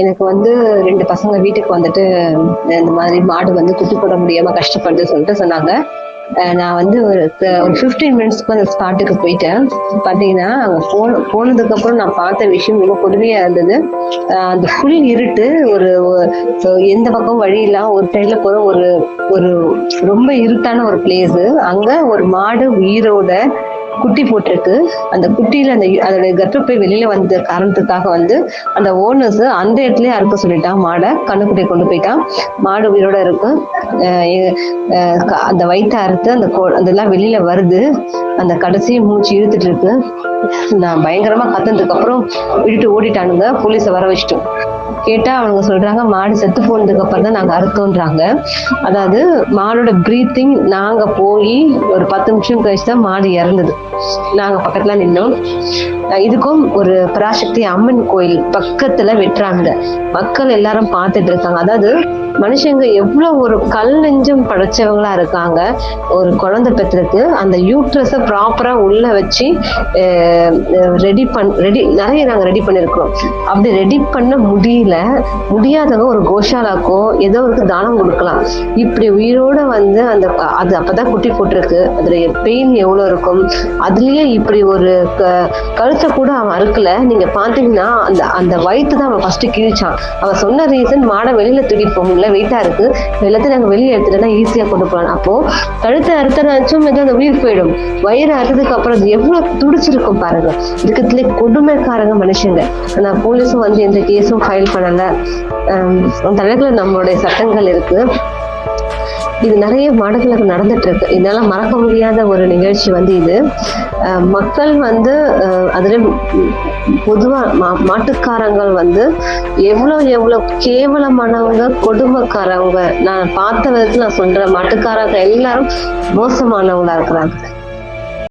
எனக்கு வந்து 2 பசங்க வீட்டுக்கு வந்துட்டு, இந்த மாதிரி மாடு வந்து குட்டி போட முடியாம கஷ்டப்படுதுன்னு சொல்லிட்டு சொன்னாங்க. நான் வந்து ஒரு 15 மினிட்ஸ்க்கு அந்த ஸ்பாட்டுக்கு போயிட்டேன். பார்த்தீங்கன்னா, அங்க போனதுக்கப்புறம் நான் பார்த்த விஷயம் ரொம்ப கொடுமையா இருந்தது. அந்த ஃபுல் இருட்டு. ஒரு எந்த பக்கம் வழி இல்லாம ஒரு சைடுல போற ஒரு ஒரு ரொம்ப இருட்டான ஒரு பிளேஸு. அங்க ஒரு மாடு உயிரோட குட்டி போட்டிருக்கு. அந்த குட்டியில அதோட கர்ப்பப்பை வெளியில வந்த காரணத்துக்காக வந்து அந்த ஓனர்ஸ் அந்த இடத்துலயே அறுக்க சொல்லிட்டான் மாட. கண்ணுக்குட்டியை கொண்டு போயிட்டான். மாடு உயிரோட இருக்கு. அந்த வயிற்ற அறுத்து அதெல்லாம் வெளியில வருது. அந்த கடைசி மூச்சு இழுத்துட்டு இருக்கு. நான் பயங்கரமா கத்துனதுக்கு அப்புறம் விட்டுட்டு ஓடிட்டானுங்க. போலீஸை வர வச்சுட்டோம். கேட்டா அவங்க சொல்றாங்க, மாடு செத்து போனதுக்கு அப்புறம் தான் நாங்க அறுத்தோன்றாங்க. அதாவது மாடோட பிரீத்திங் நாங்க போய் ஒரு 10 நிமிஷம் கழிச்சு தான் மாடு இறந்தது. நாங்க பக்கத்துல நின்னோம். இதுக்கும் ஒரு பராசக்தி அம்மன் கோயில் பக்கத்துல வெட்டுறாங்க. மக்கள் எல்லாரும் பார்த்துட்டு இருக்காங்க. அதாவது மனுஷங்க எவ்வளவு ஒரு கல் நெஞ்சம் படைச்சவங்களா இருக்காங்க. ஒரு குழந்தை பெற்றிருக்கு. அந்த யூட்ரஸ ப்ராப்பரா உள்ள வச்சு நிறைய நாங்க ரெடி பண்ணிருக்கிறோம். அப்படி ரெடி பண்ண முடியாதவங்க ஒரு கோஷாலாக்கோ ஏதோ ஒரு தானம் கொடுக்கலாம். இப்படி உயிரோட வந்து அது அப்பதான் குட்டி போட்டிருக்கு. அதுல பெயின் எவ்வளவு இருக்கும். அதுலயே இப்படி ஒரு கழுத்தை கூட அவன் அறுக்கல. நீங்க பாத்தீங்கன்னா அந்த வயிற்று தான் அவன் ஃபர்ஸ்ட் கிழிச்சான். அவன் சொன்ன ரீசன் மாடை வெளியில தூக்கிட்டு போக முடியல, வெயிட்டா இருக்கு, எல்லாத்தையும் நாங்க வெளியே எடுத்துட்டோம்னா ஈஸியா கொண்டு போகலாம். அப்போ கழுத்தை அறுத்தனாச்சும் ஏதோ அந்த உயிர் போயிடும். வயிறு அறுத்ததுக்கு அப்புறம் அது எவ்வளவு துடிச்சிருக்கும் பாருங்க. இதுக்குள்ளே கொடுமைக்காரங்க மனுஷங்க. ஆனா போலீஸும் வந்து எந்த கேஸும் ஃபைல் பண்ணல. தலைக்குள்ள நம்மளுடைய சட்டங்கள் இருக்கு. இது நிறைய மாடுகளுக்கு நடந்துட்டு இருக்கு. இதனால மறக்க முடியாத ஒரு நிகழ்ச்சி வந்து இது. மக்கள் வந்து அதுல பொதுவா மாட்டுக்காரங்கள் வந்து எவ்வளவு கேவலமானவங்க, கொடுமைக்காரவங்க. நான் பார்த்த விதத்துல நான் சொல்றேன், மாட்டுக்காரங்க எல்லாரும் மோசமானவங்களா இருக்கிறாங்க.